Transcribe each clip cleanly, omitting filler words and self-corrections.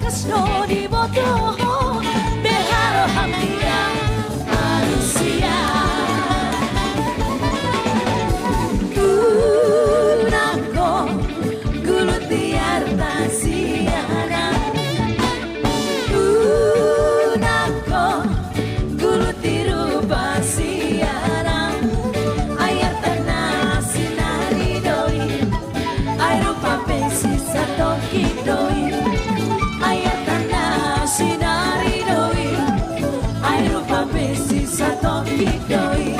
kasno di bodoh berharo hampira manusia Kunako gulut tiar tasiana Kunako gulut tiru basiana Ayar tanah sinari doi Ay rupa pensi satoki doi Ayar tanah sinari doi Ay rupa pensi satoki doi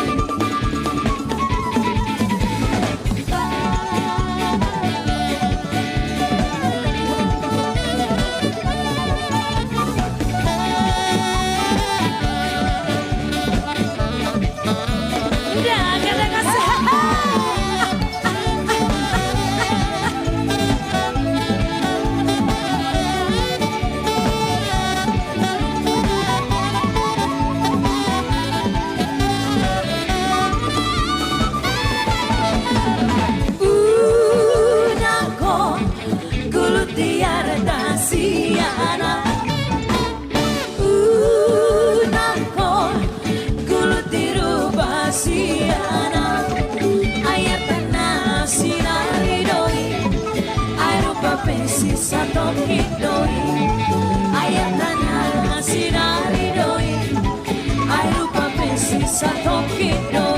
Pensi satoki doi Ayat tanah sinari doi Ay rupa pensi satoki doi